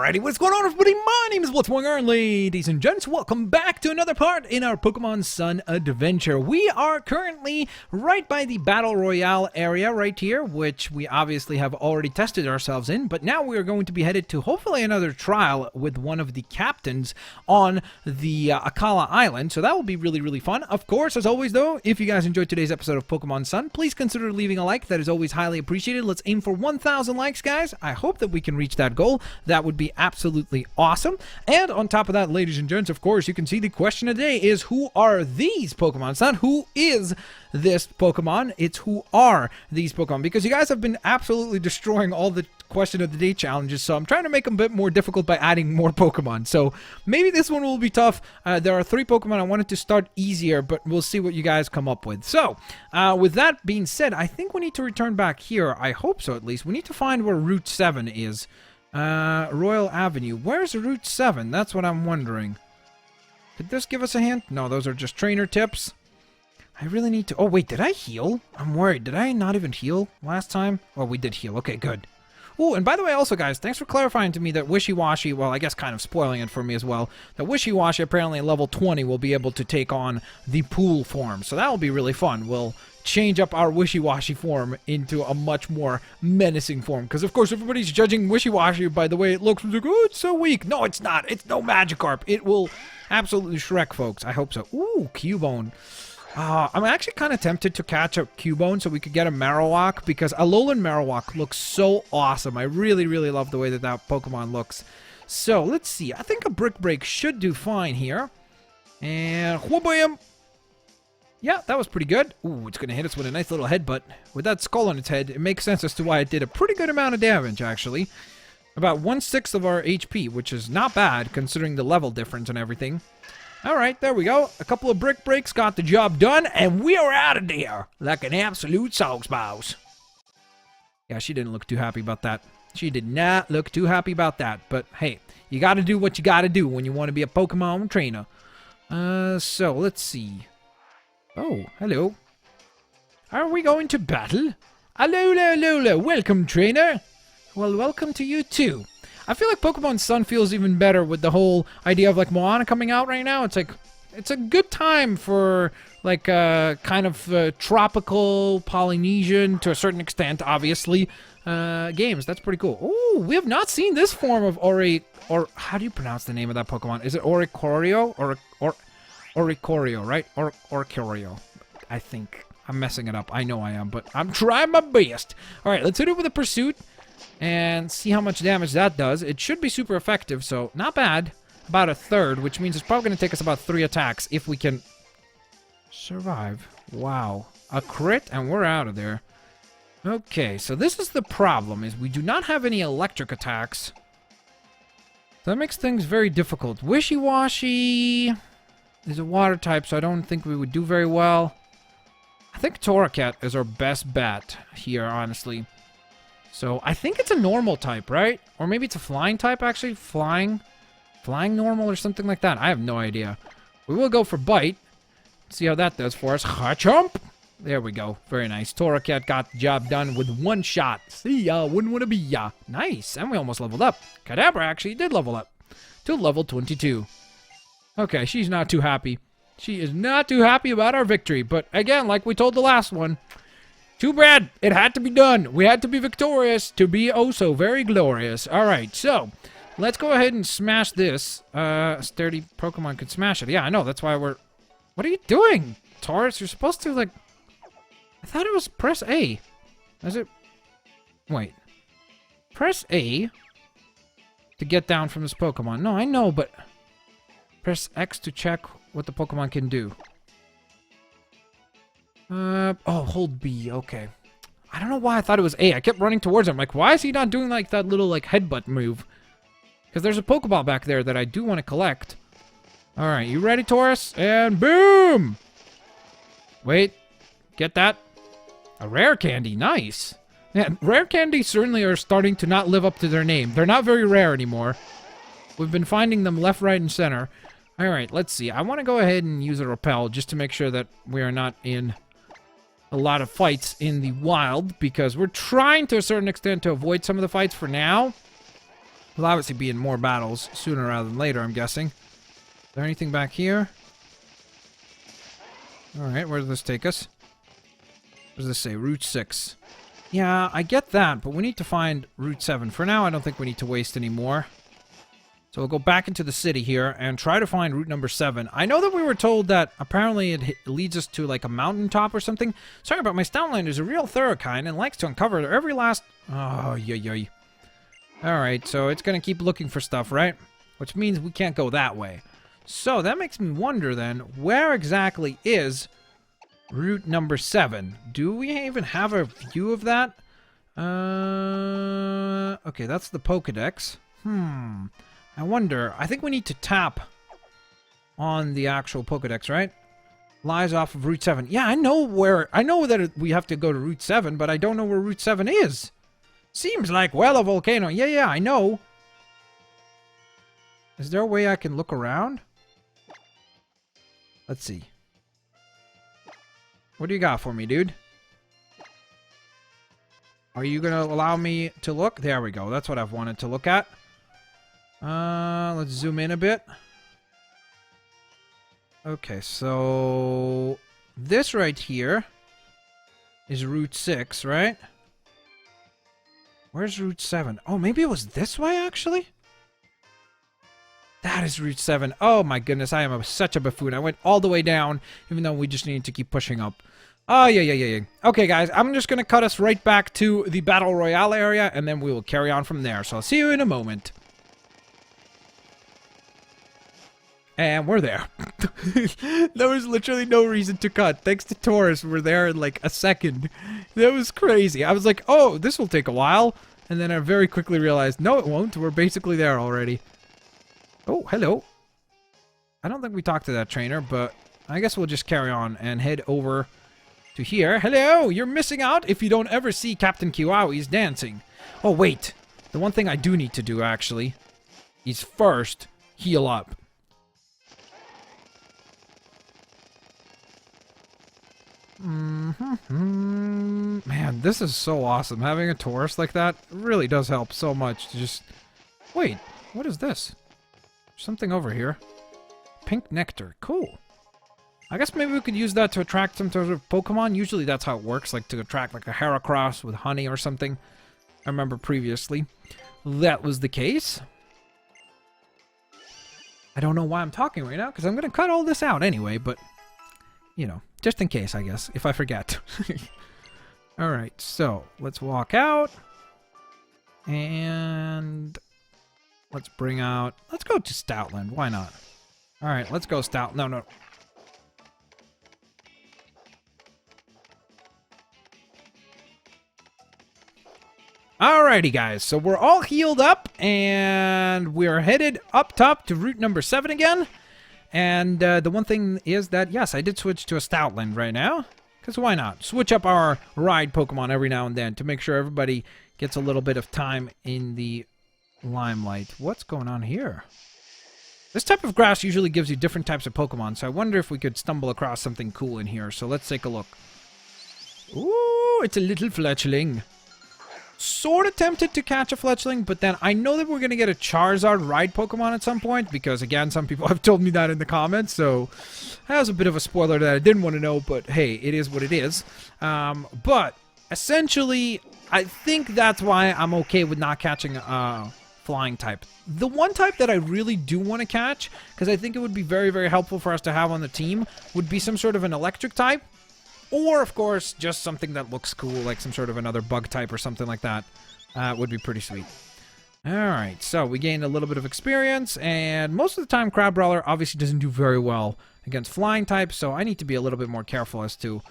Alrighty, what's going on, everybody? My name is Blitzwinger, and ladies and gents, welcome back to another part in our Pokemon Sun adventure. We are currently right by the Battle Royale area right here, which we obviously have already tested ourselves in, but now we are going to be headed to hopefully another trial with one of the captains on the Akala Island, so that will be really, really fun. Of course, as always though, if you guys enjoyed today's episode of Pokemon Sun, please consider leaving a like. That is always highly appreciated. Let's aim for 1,000 likes, guys. I hope that we can reach that goal. That would be absolutely awesome. And on top of that, ladies and gents, of course, you can see the question of the day is, who are these Pokemon? It's not who is this Pokemon, it's who are these Pokemon, because you guys have been absolutely destroying all the question of the day challenges, so I'm trying to make them a bit more difficult by adding more Pokemon. So maybe this one will be tough. There are 3 Pokemon. I wanted to start easier, but we'll see what you guys come up with. So with that being said, I think we need to return back here. I hope so, at least. We need to find where Route 7 is. Royal Avenue. Where's Route 7? That's what I'm wondering. Could this give us a hint? No, those are just trainer tips. I really need to... Oh, wait, did I heal? I'm worried. Did I not even heal last time? Oh, we did heal. Okay, good. Oh, and by the way, also, guys, thanks for clarifying to me that Wishy-Washy, well, I guess kind of spoiling it for me as well, that Wishy-Washy apparently at level 20 will be able to take on the pool form. So that will be really fun. We'll change up our Wishy-Washy form into a much more menacing form. Because, of course, everybody's judging Wishy-Washy by the way it looks. Like, oh, it's so weak. No, it's not. It's no Magikarp. It will absolutely Shrek, folks. I hope so. Ooh, Cubone. I'm actually kind of tempted to catch a Cubone so we could get a Marowak, because Alolan Marowak looks so awesome. I really, really love the way that that Pokemon looks. So, let's see. I think a Brick Break should do fine here. And, whoop-bam! Yeah, that was pretty good. Ooh, it's going to hit us with a nice little headbutt. With that skull on its head, it makes sense as to why it did a pretty good amount of damage, actually. About 1/6 of our HP, which is not bad, considering the level difference and everything. Alright, there we go. A couple of Brick Breaks got the job done, and we are out of there like an absolute sauce mouse. Yeah, she didn't look too happy about that. She did not look too happy about that. But hey, you gotta do what you gotta do when you want to be a Pokemon trainer. So let's see. Oh, hello. Are we going to battle? Hello, welcome, trainer. Well, welcome to you too. I feel like Pokemon Sun feels even better with the whole idea of like Moana coming out right now. It's like, it's a good time for like kind of tropical, Polynesian, to a certain extent, obviously, games. That's pretty cool. Ooh, we have not seen this form of or how do you pronounce the name of that Pokemon? Is it Oricorio? Oricorio, right? Oricorio. I think. I'm messing it up. I know I am, but I'm trying my best. Alright, let's hit it with a Pursuit and see how much damage that does. It should be super effective, so not bad. About a third, which means it's probably going to take us about 3 attacks if we can survive. Wow. A crit, and we're out of there. Okay, so this is the problem, is we do not have any electric attacks. That makes things very difficult. Wishy-Washy is a water type, so I don't think we would do very well. I think Torracat is our best bet here, honestly. So, I think it's a normal type, right? Or maybe it's a flying type, actually. Flying normal or something like that. I have no idea. We will go for Bite. See how that does for us. Ha-chomp! There we go. Very nice. Torracat got the job done with 1 shot. See ya, wouldn't wanna be ya. Nice, and we almost leveled up. Kadabra actually did level up to level 22. Okay, she's not too happy. She is not too happy about our victory. But again, like we told the last one, too bad. It had to be done. We had to be victorious to be oh so very glorious. Alright, so let's go ahead and smash this. Sturdy Pokemon could smash it. Yeah, I know. That's why we're... What are you doing, Taurus? You're supposed to, like... I thought it was press A. Is it... Wait. Press A to get down from this Pokemon. No, I know, but... Press X to check what the Pokemon can do. Oh, hold B. Okay. I don't know why I thought it was A. I kept running towards him. Like, why is he not doing, like, that little, like, headbutt move? Because there's a Pokeball back there that I do want to collect. Alright, you ready, Taurus? And boom! Wait. Get that? A rare candy. Nice. Yeah, rare candies certainly are starting to not live up to their name. They're not very rare anymore. We've been finding them left, right, and center. Alright, let's see. I want to go ahead and use a Repel just to make sure that we are not in a lot of fights in the wild, because we're trying to a certain extent to avoid some of the fights for now. We'll obviously be in more battles sooner rather than later, I'm guessing. Is there anything back here? Alright, where does this take us? What does this say? Route 6. Yeah, I get that, but we need to find Route 7. For now, I don't think we need to waste any more. So we'll go back into the city here and try to find route number 7. I know that we were told that apparently it leads us to like a mountaintop or something. Sorry, but my Stoutland is a real thorough kind and likes to uncover every last... Oh, yoy. Alright, so it's going to keep looking for stuff, right? Which means we can't go that way. So that makes me wonder then, where exactly is route number 7? Do we even have a view of that? Okay, that's the Pokedex. I wonder. I think we need to tap on the actual Pokedex, right? Lies off of Route 7. Yeah, I know that we have to go to Route 7, but I don't know where Route 7 is. Seems like, well, a volcano. Yeah, I know. Is there a way I can look around? Let's see. What do you got for me, dude? Are you going to allow me to look? There we go. That's what I've wanted to look at. Let's zoom in a bit. Okay, so this right here is Route 6, right? Where's Route 7? Oh, maybe it was this way, actually? That is Route 7. Oh, my goodness, I am such a buffoon. I went all the way down, even though we just needed to keep pushing up. Oh, yeah. Okay, guys, I'm just going to cut us right back to the Battle Royale area, and then we will carry on from there. So I'll see you in a moment. And we're there. There was literally no reason to cut. Thanks to Taurus, we're there in like a second. That was crazy. I was like, oh, this will take a while. And then I very quickly realized, no, it won't. We're basically there already. Oh, hello. I don't think we talked to that trainer, but I guess we'll just carry on and head over to here. Hello, you're missing out if you don't ever see Captain Kiawe's dancing. Oh, wait. The one thing I do need to do, actually, is first heal up. Man, this is so awesome. Having a Taurus like that really does help so much to just... Wait, what is this? Something over here. Pink nectar. Cool. I guess maybe we could use that to attract some sort of Pokemon. Usually that's how it works, like to attract like a Heracross with honey or something. I remember previously that was the case. I don't know why I'm talking right now, because I'm going to cut all this out anyway, but... You know, just in case, I guess, if I forget. Alright, so let's walk out. And let's bring out... Let's go to Stoutland. Why not? Alright, let's go Stout... No. Alrighty, guys. So we're all healed up. And we're headed up top to route number 7 again. And the one thing is that, yes, I did switch to a Stoutland right now. Because why not? Switch up our ride Pokemon every now and then to make sure everybody gets a little bit of time in the limelight. What's going on here? This type of grass usually gives you different types of Pokemon, so I wonder if we could stumble across something cool in here. So let's take a look. Ooh, it's a little Fletchling. Sort of tempted to catch a Fletchling, but then I know that we're going to get a Charizard ride Pokemon at some point, because again, some people have told me that in the comments, so that was a bit of a spoiler that I didn't want to know, but hey, it is what it is. But essentially, I think that's why I'm okay with not catching a flying type. The one type that I really do want to catch, because I think it would be very, very helpful for us to have on the team, would be some sort of an electric type. Or, of course, just something that looks cool, like some sort of another bug type or something like that. Would be pretty sweet. Alright, so we gained a little bit of experience, and most of the time Crabrawler obviously doesn't do very well against flying types, so I need to be a little bit more careful as to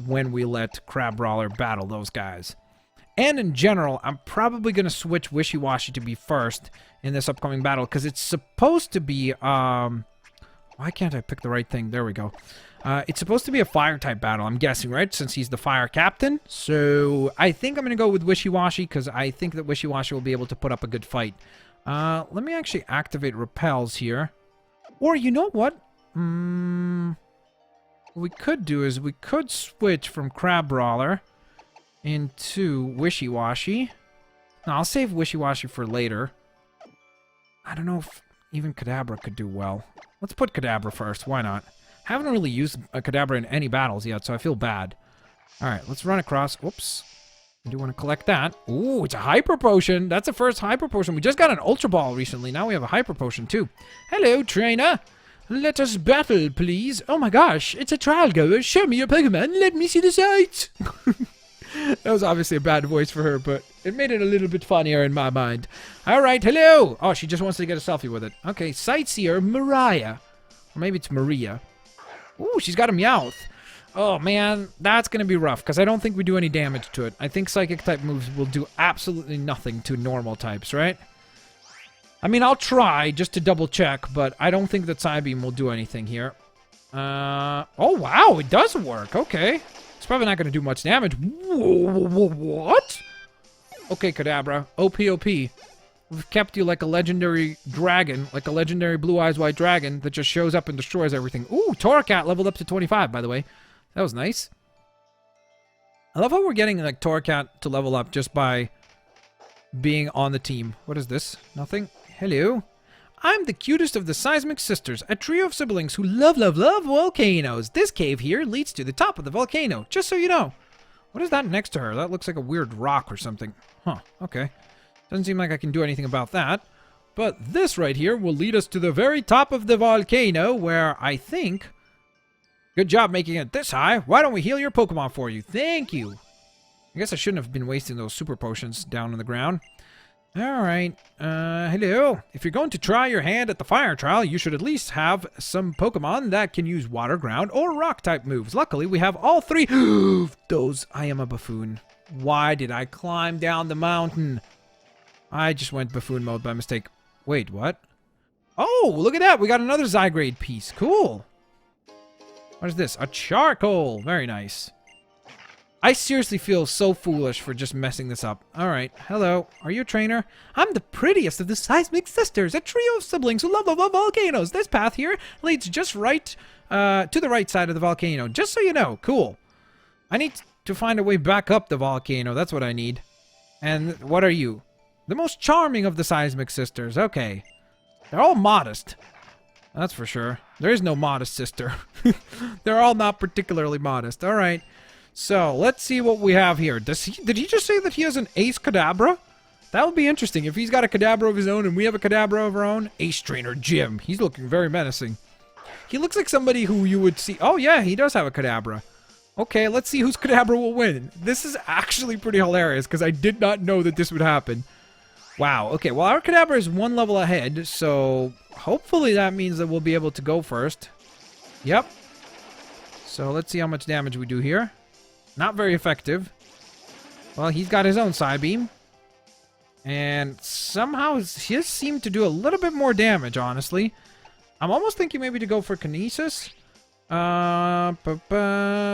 when we let Crabrawler battle those guys. And in general, I'm probably going to switch Wishy-Washy to be first in this upcoming battle, because it's supposed to be... why can't I pick the right thing? There we go. It's supposed to be a fire-type battle, I'm guessing, right? Since he's the fire captain. So I think I'm going to go with Wishy-Washy, because I think that Wishy-Washy will be able to put up a good fight. Let me actually activate Repels here. Or, you know what? What we could do is we could switch from Crabrawler into Wishy-Washy. Now, I'll save Wishy-Washy for later. I don't know if even Kadabra could do well. Let's put Kadabra first. Why not? Haven't really used a Kadabra in any battles yet, so I feel bad. Alright, let's run across. Whoops. I do want to collect that. Ooh, it's a Hyper Potion. That's the first Hyper Potion. We just got an Ultra Ball recently. Now we have a Hyper Potion, too. Hello, trainer. Let us battle, please. Oh my gosh, it's a trial goer. Show me your Pokemon. Let me see the sights. That was obviously a bad voice for her, but it made it a little bit funnier in my mind. Alright, hello. Oh, she just wants to get a selfie with it. Okay, Sightseer Mariah. Or maybe it's Maria. Ooh, she's got a Meowth. Oh, man, that's going to be rough, because I don't think we do any damage to it. I think Psychic-type moves will do absolutely nothing to normal types, right? I mean, I'll try just to double-check, but I don't think that Psybeam will do anything here. Oh, wow, it does work. Okay. It's probably not going to do much damage. What? Okay, Kadabra. OP. We've kept you like a legendary dragon, like a legendary Blue Eyes White Dragon that just shows up and destroys everything. Ooh, Torracat leveled up to 25, by the way. That was nice. I love how we're getting, like, Torracat to level up just by being on the team. What is this? Nothing? Hello. I'm the cutest of the Seismic Sisters, a trio of siblings who love volcanoes. This cave here leads to the top of the volcano, just so you know. What is that next to her? That looks like a weird rock or something. Huh, okay. Doesn't seem like I can do anything about that. But this right here will lead us to the very top of the volcano, where I think... Good job making it this high. Why don't we heal your Pokemon for you? Thank you. I guess I shouldn't have been wasting those super potions down on the ground. Alright. Hello. If you're going to try your hand at the fire trial, you should at least have some Pokemon that can use water, ground, or rock type moves. Luckily, we have all three of those. I am a buffoon. Why did I climb down the mountain? I just went buffoon mode by mistake. Wait, what? Oh, look at that. We got another Zygrade piece. Cool. What is this? A charcoal. Very nice. I seriously feel so foolish for just messing this up. Alright, hello. Are you a trainer? I'm the prettiest of the Seismic Sisters, a trio of siblings who love volcanoes. This path here leads just right to the right side of the volcano. Just so you know. Cool. I need to find a way back up the volcano. That's what I need. And what are you? The most charming of the Seismic Sisters. Okay. They're all modest. That's for sure. There is no modest sister. They're all not particularly modest. Alright. So, let's see what we have here. Did he just say that he has an Ace Kadabra? That would be interesting. If he's got a Kadabra of his own and we have a Kadabra of our own. Ace Trainer Jim. He's looking very menacing. He looks like somebody who you would see... Oh, yeah, he does have a Kadabra. Okay, let's see whose Kadabra will win. This is actually pretty hilarious because I did not know that this would happen. Wow. Okay, well, our Kadabra is one level ahead, so hopefully that means that we'll be able to go first. Yep. So, let's see how much damage we do here. Not very effective. Well, he's got his own Psybeam. And somehow his seemed to do a little bit more damage, honestly. I'm almost thinking maybe to go for Kinesis.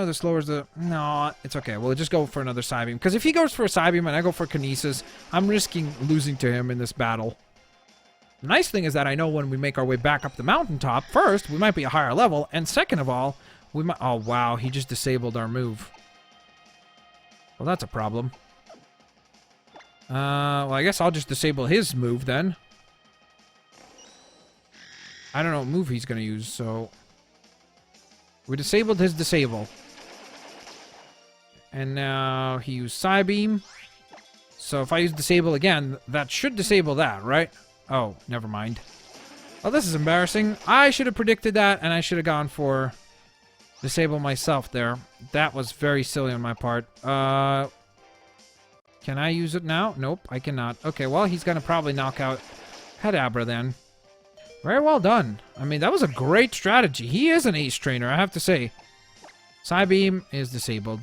This lowers the... No, it's okay. We'll just go for another Psybeam. Because if he goes for a Psybeam and I go for Kinesis, I'm risking losing to him in this battle. The nice thing is that I know when we make our way back up the mountaintop, first, we might be a higher level. And second of all, we might... Oh, wow. He just disabled our move. Well, that's a problem. Well, I guess I'll just disable his move then. I don't know what move he's going to use, so... We disabled his disable. And now he used Psybeam. So if I use disable again, that should disable that, right? Oh, never mind. Oh, this is embarrassing. I should have predicted that, and I should have gone for disable myself there. That was very silly on my part. Can I use it now? Nope, I cannot. Okay, well, he's going to probably knock out Kadabra then. Very well done. I mean, that was a great strategy. He is an ace trainer, I have to say. Psybeam is disabled.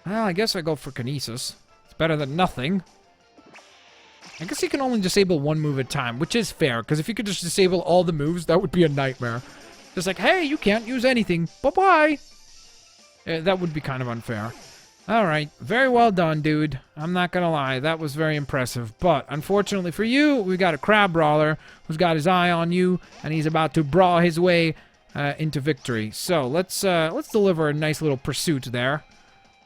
Well, I guess I go for Kinesis. It's better than nothing. I guess he can only disable one move at a time, which is fair, because if you could just disable all the moves, that would be a nightmare. Just like, hey, you can't use anything. Bye-bye. That would be kind of unfair. Alright, very well done, dude. I'm not gonna lie, that was very impressive. But, unfortunately for you, we got a crab brawler who's got his eye on you, and he's about to brawl his way into victory. So, let's deliver a nice little pursuit there,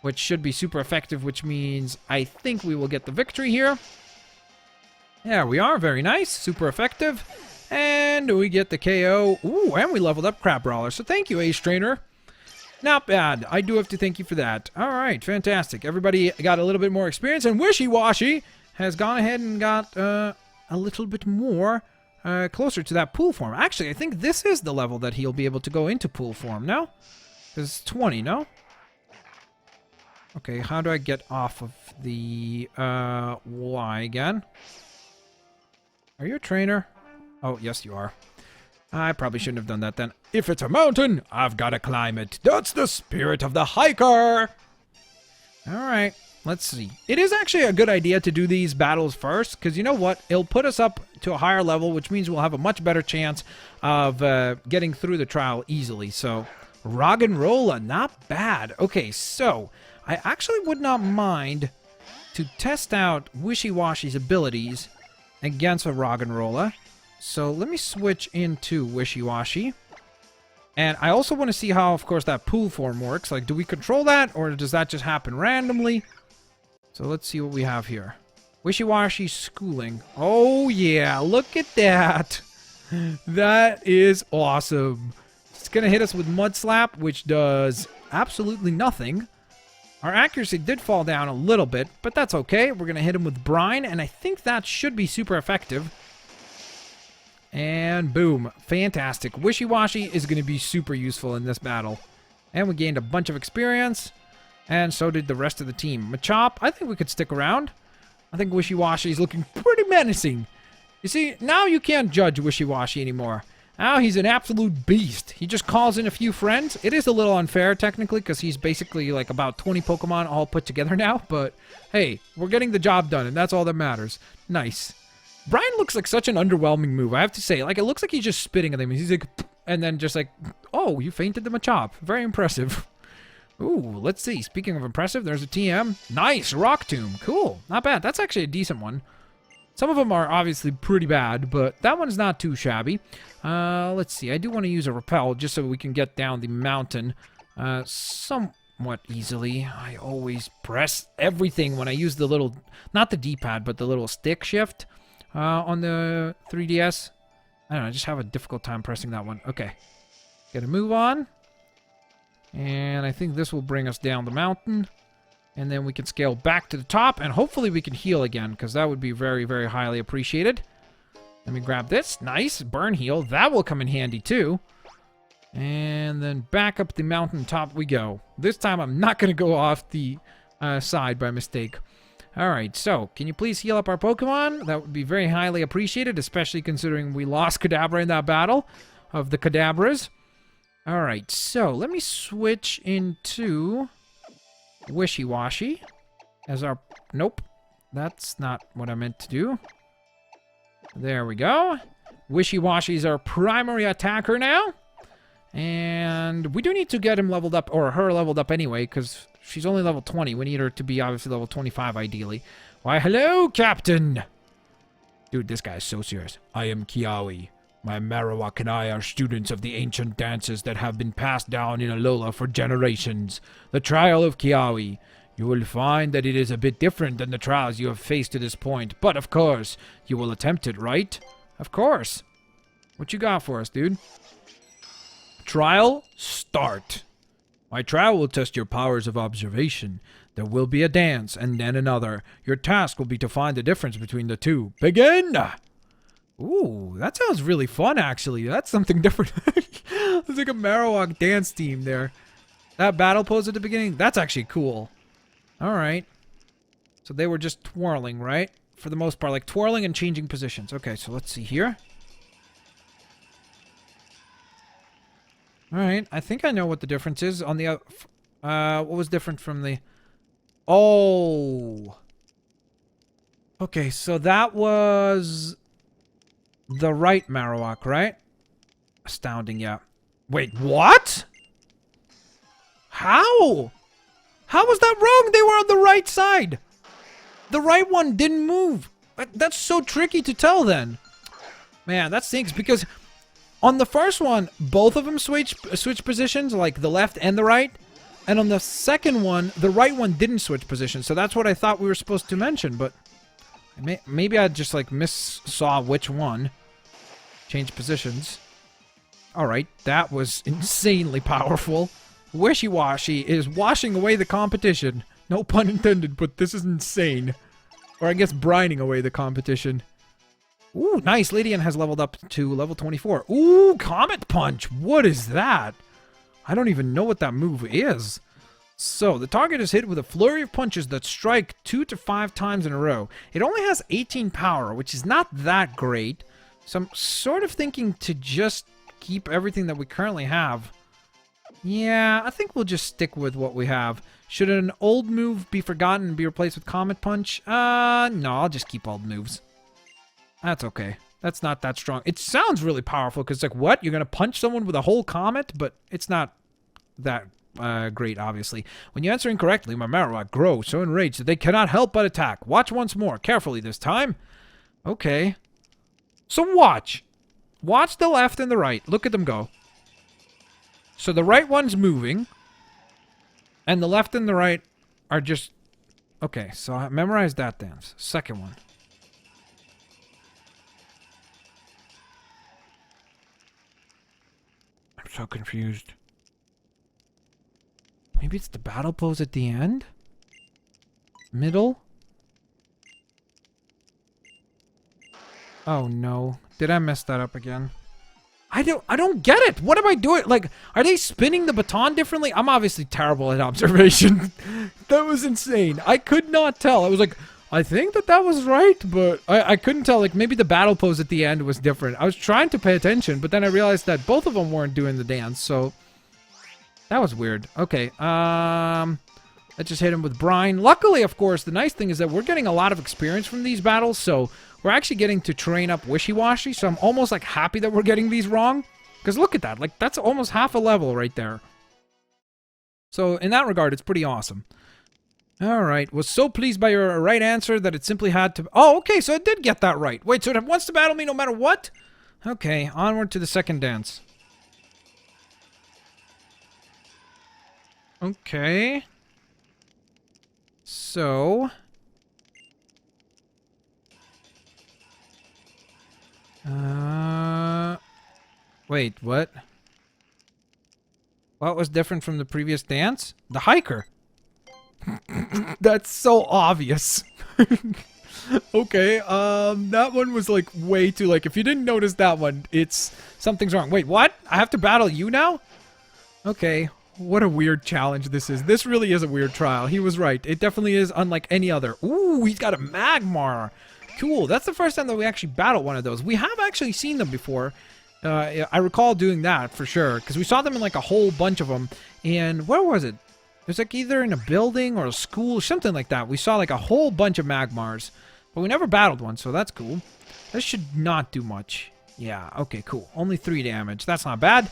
which should be super effective, which means I think we will get the victory here. There we are. Very nice. Super effective. And we get the KO. Ooh, and we leveled up Crab Brawler. So thank you, Ace Trainer. Not bad. I do have to thank you for that. All right, fantastic. Everybody got a little bit more experience, and Wishy Washy has gone ahead and got a little bit more closer to that pool form. Actually, I think this is the level that he'll be able to go into pool form, no? Because it's 20, no? Okay, how do I get off of the Y again? Are you a trainer? Oh, yes, you are. I probably shouldn't have done that then. If it's a mountain, I've got to climb it. That's the spirit of the hiker. All right, let's see. It is actually a good idea to do these battles first, because you know what? It'll put us up to a higher level, which means we'll have a much better chance of getting through the trial easily. So, Roggenrola, not bad. Okay, so I actually would not mind to test out Wishy Washy's abilities against a Roggenrola. So let me switch into Wishy Washy. And I also want to see how, of course, that pool form works. Like, do we control that, or does that just happen randomly? So let's see what we have here. Wishy Washy schooling. Oh, yeah, look at that. That is awesome. It's going to hit us with Mud Slap, which does absolutely nothing. Our accuracy did fall down a little bit, but that's okay. We're going to hit him with Brine, and I think that should be super effective. And boom. Fantastic. Wishy Washy is going to be super useful in this battle. And we gained a bunch of experience. And so did the rest of the team. Machop, I think we could stick around. I think Wishy Washy is looking pretty menacing. You see, now you can't judge Wishy Washy anymore. Now he's an absolute beast. He just calls in a few friends. It is a little unfair, technically, because he's basically like about 20 Pokemon all put together now. But hey, we're getting the job done, and that's all that matters. Nice. Brian looks like such an underwhelming move, I have to say. Like, it looks like he's just spitting at them. He's like, and then just like, oh, you fainted the Machop. Very impressive. Ooh, let's see. Speaking of impressive, there's a TM. Nice, Rock Tomb. Cool. Not bad. That's actually a decent one. Some of them are obviously pretty bad, but that one's not too shabby. Let's see. I do want to use a Repel just so we can get down the mountain somewhat easily. I always press everything when I use the little, not the D-pad, but the little stick shift. On the 3DS. I don't know, I just have a difficult time pressing that one. Okay. Gotta move on. And I think this will bring us down the mountain. And then we can scale back to the top. And hopefully we can heal again, because that would be very, very highly appreciated. Let me grab this. Nice. Burn heal. That will come in handy too. And then back up the mountain top we go. This time I'm not going to go off the side by mistake. Alright, so, can you please heal up our Pokemon? That would be very highly appreciated, especially considering we lost Kadabra in that battle of the Kadabras. Alright, so, let me switch into Wishy Washy as our... Nope, that's not what I meant to do. There we go. Wishy Washy is our primary attacker now. And we do need to get him leveled up, or her leveled up anyway, because she's only level 20. We need her to be obviously level 25 ideally. Why, hello, Captain! Dude, this guy is so serious. I am Kiawe. My Marowak and I are students of the ancient dances that have been passed down in Alola for generations. The trial of Kiawe. You will find that it is a bit different than the trials you have faced to this point, but of course, you will attempt it, right? Of course. What you got for us, dude? Trial, start. My trial will test your powers of observation. There will be a dance, and then another. Your task will be to find the difference between the two. Begin! Ooh, that sounds really fun, actually. That's something different. There's like a Marowak dance team there. That battle pose at the beginning, that's actually cool. Alright. So they were just twirling, right? For the most part, like twirling and changing positions. Okay, so let's see here. Alright, I think I know what the difference is on the... what was different from the... Oh! Okay, so that was... the right Marowak, right? Astounding, yeah. Wait, what? How? How was that wrong? They were on the right side. The right one didn't move. That's so tricky to tell then. Man, that stinks because... on the first one, both of them switch positions, like the left and the right. And on the second one, the right one didn't switch positions. So that's what I thought we were supposed to mention, but Maybe I just like saw which one. Change positions. Alright, that was insanely powerful. Wishy-washy is washing away the competition. No pun intended, but this is insane. Or I guess brining away the competition. Ooh, nice. Lydian has leveled up to level 24. Ooh, Comet Punch. What is that? I don't even know what that move is. So, the target is hit with a flurry of punches that strike 2 to 5 times in a row. It only has 18 power, which is not that great. So I'm sort of thinking to just keep everything that we currently have. Yeah, I think we'll just stick with what we have. Should an old move be forgotten and be replaced with Comet Punch? No, I'll just keep old moves. That's okay. That's not that strong. It sounds really powerful because it's like, what? You're going to punch someone with a whole comet? But it's not that great, obviously. When you answer incorrectly, my Marowak grows so enraged that they cannot help but attack. Watch once more. Carefully this time. Okay. So watch. Watch the left and the right. Look at them go. So the right one's moving. And the left and the right are just... Okay, so I memorized that dance. Second one. I'm so confused. Maybe it's the battle pose at the end? Middle? Oh no. Did I mess that up again? I don't get it. What am I doing? Like, are they spinning the baton differently? I'm obviously terrible at observation. That was insane. I could not tell. I was like, I think that was right, but I couldn't tell. Like, maybe the battle pose at the end was different. I was trying to pay attention, but then I realized that both of them weren't doing the dance, so that was weird. Okay, let's just hit him with brine. Luckily, of course, the nice thing is that we're getting a lot of experience from these battles, so we're actually getting to train up Wishy-Washy, so I'm almost, like, happy that we're getting these wrong. Because look at that. Like, that's almost half a level right there. So, in that regard, it's pretty awesome. Alright. Was so pleased by your right answer that it simply had to... Oh, okay, so it did get that right. Wait, so it wants to battle me no matter what? Okay, onward to the second dance. Okay. So... Wait, what? What was different from the previous dance? The hiker. That's so obvious. Okay, that one was like way too, like, if you didn't notice that one, it's, something's wrong. Wait, what? I have to battle you now? Okay, what a weird challenge this is. This really is a weird trial. He was right. It definitely is unlike any other. Ooh, he's got a Magmar. Cool. That's the first time that we actually battled one of those. We have actually seen them before. I recall doing that for sure, because we saw them in like a whole bunch of them. And where was it? It was like either in a building or a school, something like that. We saw like a whole bunch of Magmars, but we never battled one, so that's cool. This should not do much. Yeah, okay, cool. Only 3 damage. That's not bad.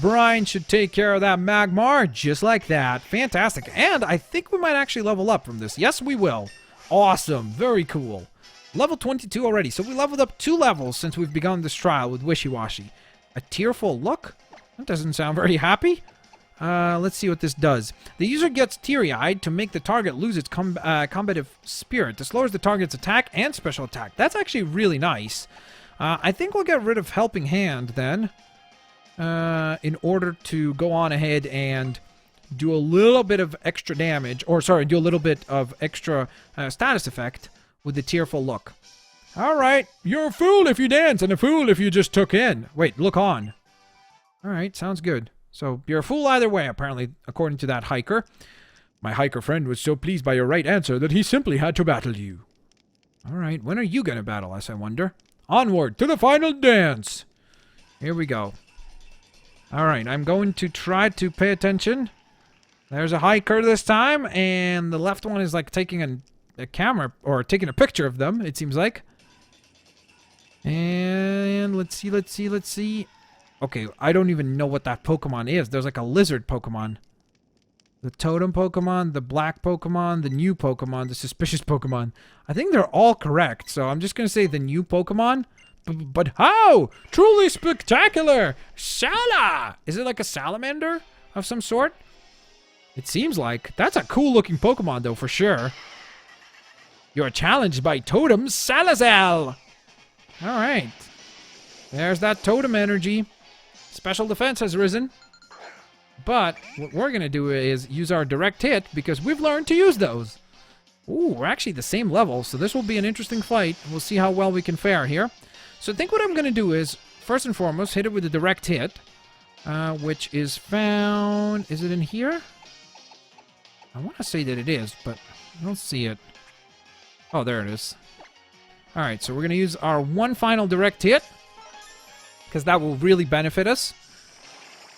Brian should take care of that Magmar just like that. Fantastic. And I think we might actually level up from this. Yes, we will. Awesome. Very cool. Level 22 already, so we leveled up 2 levels since we've begun this trial with Wishy-Washy. A tearful look? That doesn't sound very happy. Let's see what this does. The user gets teary-eyed to make the target lose its combative spirit. This lowers the target's attack and special attack. That's actually really nice. I think we'll get rid of Helping Hand then, in order to go on ahead and do a little bit of extra damage, or sorry, do a little bit of extra status effect with the tearful look. Alright, you're a fool if you dance, and a fool if you just took in. Wait, look on. Alright, sounds good. So, you're a fool either way, apparently, according to that hiker. My hiker friend was so pleased by your right answer that he simply had to battle you. Alright, when are you gonna battle us, I wonder? Onward to the final dance! Here we go. Alright, I'm going to try to pay attention. There's a hiker this time, and the left one is like taking a camera, or taking a picture of them, it seems like. And let's see. Okay, I don't even know what that Pokemon is. There's like a lizard Pokemon. The Totem Pokemon, the Black Pokemon, the new Pokemon, the Suspicious Pokemon. I think they're all correct, so I'm just gonna say the new Pokemon. But how? Truly spectacular! Shala! Is it like a salamander of some sort? It seems like. That's a cool looking Pokemon though, for sure. You're challenged by Totem Salazzle. All right. There's that totem energy. Special defense has risen. But what we're going to do is use our direct hit because we've learned to use those. Ooh, we're actually the same level, so this will be an interesting fight. We'll see how well we can fare here. So I think what I'm going to do is, first and foremost, hit it with a direct hit, which is found... Is it in here? I want to say that it is, but I don't see it. Oh, there it is. All right, so we're going to use our one final direct hit, because that will really benefit us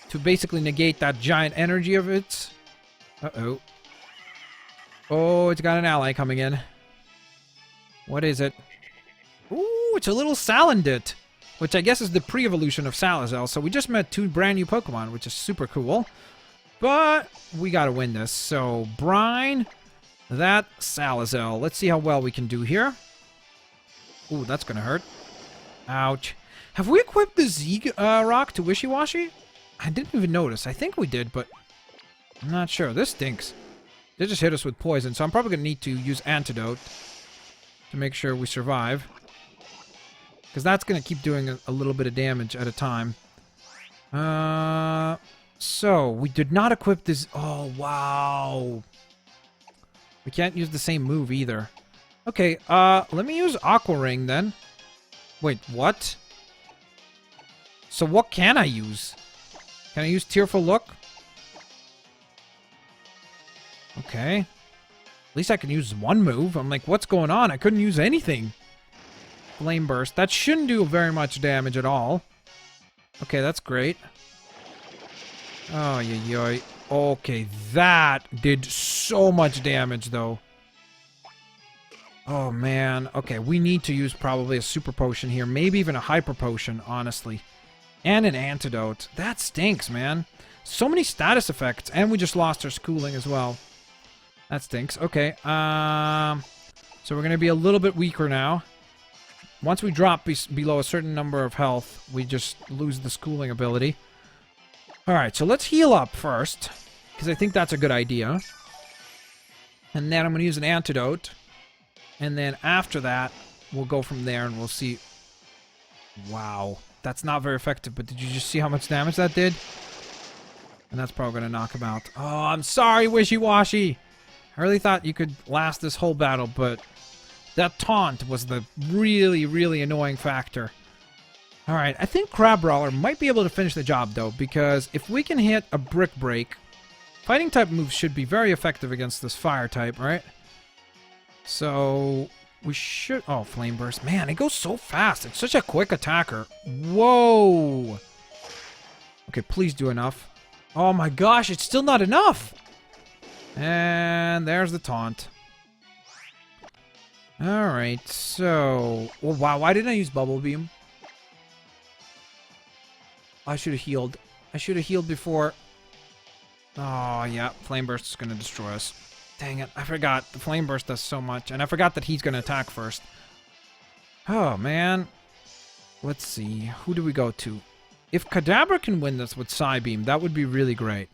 to basically negate that giant energy of it. Uh-oh. Oh, it's got an ally coming in. What is it? Ooh, it's a little Salandit, which I guess is the pre-evolution of Salazzle. So we just met 2 brand new Pokemon, which is super cool. But we gotta win this. So, Brine, that Salazzle. Let's see how well we can do here. Ooh, that's gonna hurt. Ouch. Have we equipped the Z rock to Wishy-Washy? I didn't even notice. I think we did, but I'm not sure. This stinks. They just hit us with poison, so I'm probably going to need to use Antidote to make sure we survive. Because that's going to keep doing a little bit of damage at a time. So, we did not equip this... Oh, wow. We can't use the same move either. Okay, let me use Aqua Ring then. Wait, what? So what can I use? Can I use Tearful Look? Okay. At least I can use one move. I'm like, what's going on? I couldn't use anything. Flame Burst. That shouldn't do very much damage at all. Okay, that's great. Oh, yoy. Okay, that did so much damage, though. Oh, man. Okay, we need to use probably a Super Potion here. Maybe even a Hyper Potion, honestly. And an Antidote. That stinks, man. So many status effects. And we just lost our schooling as well. That stinks. Okay. So we're going to be a little bit weaker now. Once we drop below a certain number of health, we just lose the schooling ability. Alright, so let's heal up first. Because I think that's a good idea. And then I'm going to use an Antidote. And then after that, we'll go from there and we'll see. Wow. That's not very effective, but did you just see how much damage that did? And that's probably going to knock him out. Oh, I'm sorry, Wishy-Washy. I really thought you could last this whole battle, but that taunt was the really, really annoying factor. Alright, I think Crabrawler might be able to finish the job, though, because if we can hit a Brick Break, fighting type moves should be very effective against this fire type, right? So, we should... Oh, Flame Burst. Man, it goes so fast. It's such a quick attacker. Whoa! Okay, please do enough. Oh my gosh, it's still not enough! And there's the taunt. Alright, so... Oh, wow, why didn't I use Bubble Beam? I should have healed. I should have healed before... Oh, yeah, Flame Burst is going to destroy us. Dang it, I forgot. The Flame Burst does so much, and I forgot that he's going to attack first. Oh, man. Let's see. Who do we go to? If Kadabra can win this with Psybeam, that would be really great.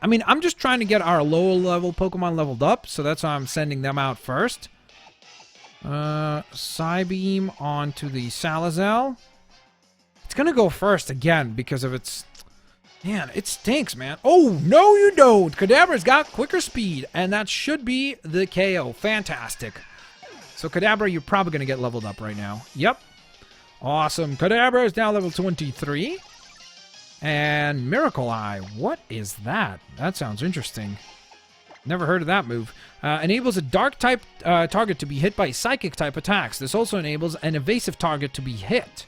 I mean, I'm just trying to get our lower-level Pokemon leveled up, so that's why I'm sending them out first. Psybeam onto the Salazzle. It's going to go first again because of its... Man, it stinks, man. Oh, no you don't! Kadabra's got quicker speed, and that should be the KO. Fantastic. So, Kadabra, you're probably going to get leveled up right now. Yep. Awesome. Kadabra is now level 23. And Miracle Eye. What is that? That sounds interesting. Never heard of that move. Enables a Dark-type target to be hit by Psychic-type attacks. This also enables an evasive target to be hit.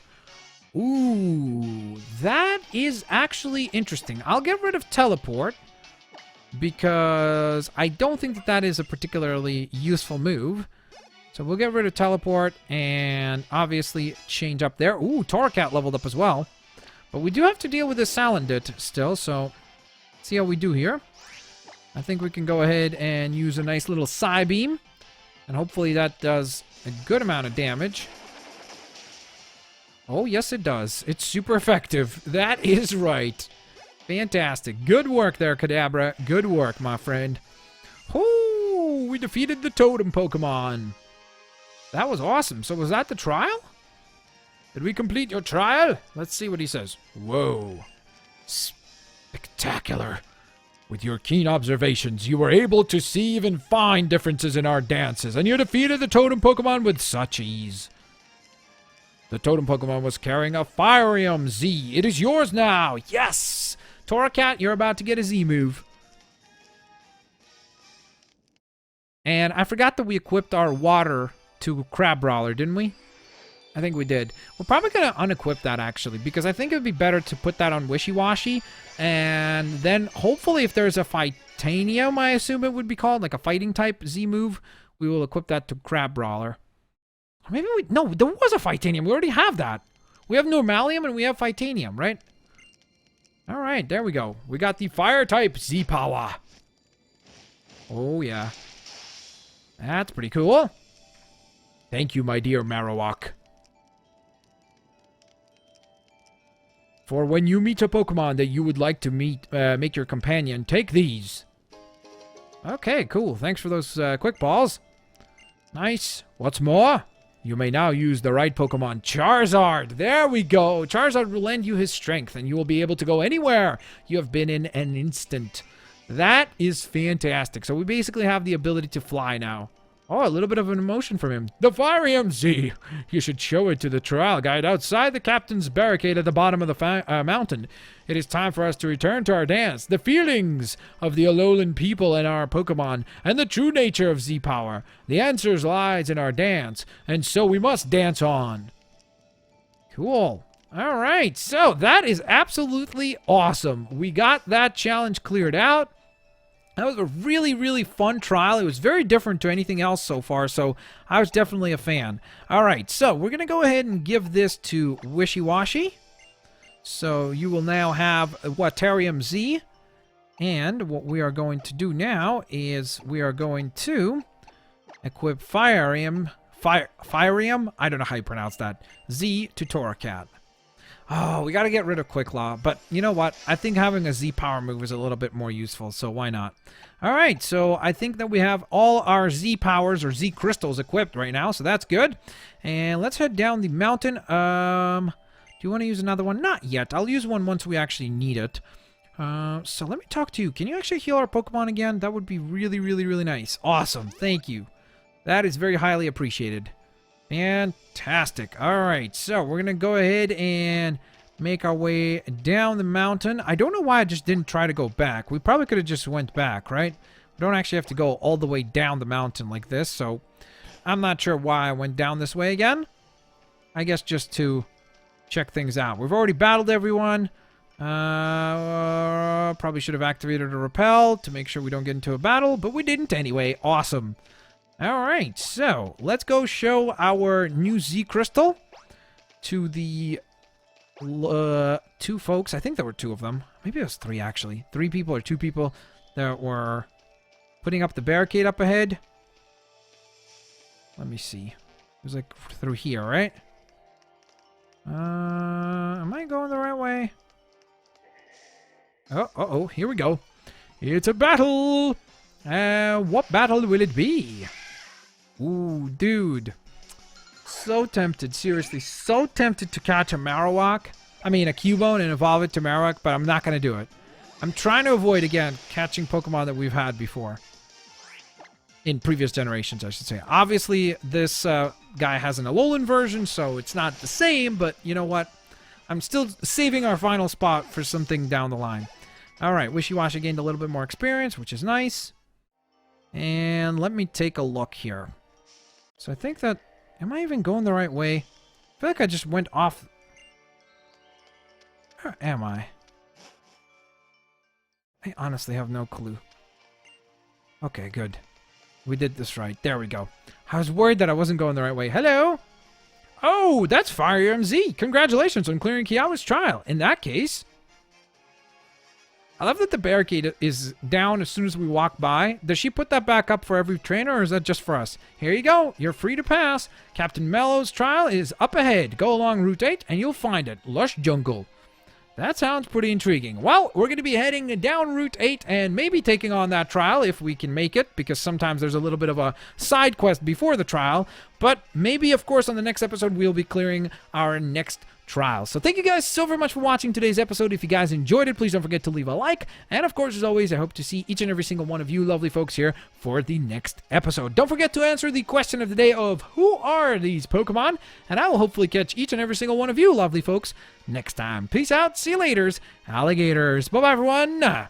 Ooh, that is actually interesting. I'll get rid of Teleport because I don't think that that is a particularly useful move. So we'll get rid of Teleport and obviously change up there. Ooh, Torracat leveled up as well. But we do have to deal with this Salandit still, so let's see how we do here. I think we can go ahead and use a nice little Psybeam, and hopefully that does a good amount of damage. Oh, yes, it does. It's super effective. That is right. Fantastic. Good work there, Kadabra. Good work, my friend. Oh, we defeated the Totem Pokemon. That was awesome. So was that the trial? Did we complete your trial? Let's see what he says. Whoa. Spectacular. With your keen observations, you were able to see even fine differences in our dances, and you defeated the totem Pokemon with such ease. The totem Pokemon was carrying a Firium Z. It is yours now. Yes! Torracat, you're about to get a Z move. And I forgot that we equipped our water to Crabrawler, didn't we? I think we did. We're probably going to unequip that, actually, because I think it would be better to put that on Wishy-Washy. And then, hopefully, if there's a Fightanium, I assume it would be called, like a fighting-type Z-move, we will equip that to Crabrawler. Or maybe we... No, there was a Fightanium. We already have that. We have Normalium and we have Fightanium, right? All right, there we go. We got the Fire-type Z-Power. Oh, yeah. That's pretty cool. Thank you, my dear Marowak. For when you meet a Pokemon that you would like to make your companion, take these. Okay, cool. Thanks for those quick balls. Nice. What's more, you may now use the right Pokemon, Charizard. There we go. Charizard will lend you his strength, and you will be able to go anywhere you have been in an instant. That is fantastic. So we basically have the ability to fly now. Oh, a little bit of an emotion from him. The Firium Z! You should show it to the trial guide outside the captain's barricade at the bottom of the mountain. It is time for us to return to our dance. The feelings of the Alolan people and our Pokemon, and the true nature of Z-Power. The answers lies in our dance, and so we must dance on. Cool. All right, so that is absolutely awesome. We got that challenge cleared out. That was a really, really fun trial. It was very different to anything else so far, so I was definitely a fan. All right, so we're going to go ahead and give this to Wishy-Washy. So you will now have Watarium Z. And what we are going to do now is we are going to equip Firium, I don't know how you pronounce that, Z to Torracat. Oh, we got to get rid of Quick Law. But you know what? I think having a Z-Power move is a little bit more useful, so why not? All right, so I think that we have all our Z-Powers or Z-Crystals equipped right now, so that's good. And let's head down the mountain. Do you want to use another one? Not yet. I'll use one once we actually need it. So let me talk to you. Can you actually heal our Pokemon again? That would be really, really, really nice. Awesome. Thank you. That is very highly appreciated. Fantastic. All right, so we're going to go ahead and make our way down the mountain. I don't know why I just didn't try to go back. We probably could have just went back, right? We don't actually have to go all the way down the mountain like this, so I'm not sure why I went down this way again. I guess just to check things out. We've already battled everyone. Probably should have activated a repel to make sure we don't get into a battle, but we didn't anyway. Awesome. Alright, so let's go show our new Z Crystal to the two folks. I think there were two of them. Maybe it was three, actually. 3 people or 2 people that were putting up the barricade up ahead. Let me see. It was like through here, right? Am I going the right way? Oh, here we go. It's a battle! What battle will it be? Ooh, dude. So tempted, seriously, so tempted to catch a Marowak. I mean, a Cubone and evolve it to Marowak, but I'm not going to do it. I'm trying to avoid, again, catching Pokemon that we've had before. In previous generations, I should say. Obviously, this guy has an Alolan version, so it's not the same, but you know what? I'm still saving our final spot for something down the line. Alright, Wishy-Washy gained a little bit more experience, which is nice. And let me take a look here. So I think that... Am I even going the right way? I feel like I just went off... Where am I? I honestly have no clue. Okay, good. We did this right. There we go. I was worried that I wasn't going the right way. Hello? Oh, that's Fire MZ. Congratulations on clearing Kiawe's trial. In that case... I love that the barricade is down as soon as we walk by. Does she put that back up for every trainer, or is that just for us? Here you go. You're free to pass. Captain Mellow's trial is up ahead. Go along Route 8, and you'll find it. Lush jungle. That sounds pretty intriguing. Well, we're going to be heading down Route 8 and maybe taking on that trial if we can make it, because sometimes there's a little bit of a side quest before the trial. But maybe, of course, on the next episode, we'll be clearing our next trial. So thank you guys so very much for watching today's episode. If you guys enjoyed it, please don't forget to leave a like. And of course, as always, I hope to see each and every single one of you lovely folks here for the next episode. Don't forget to answer the question of the day of who are these Pokemon? And I will hopefully catch each and every single one of you lovely folks next time. Peace out. See you laters, alligators. Bye-bye, everyone.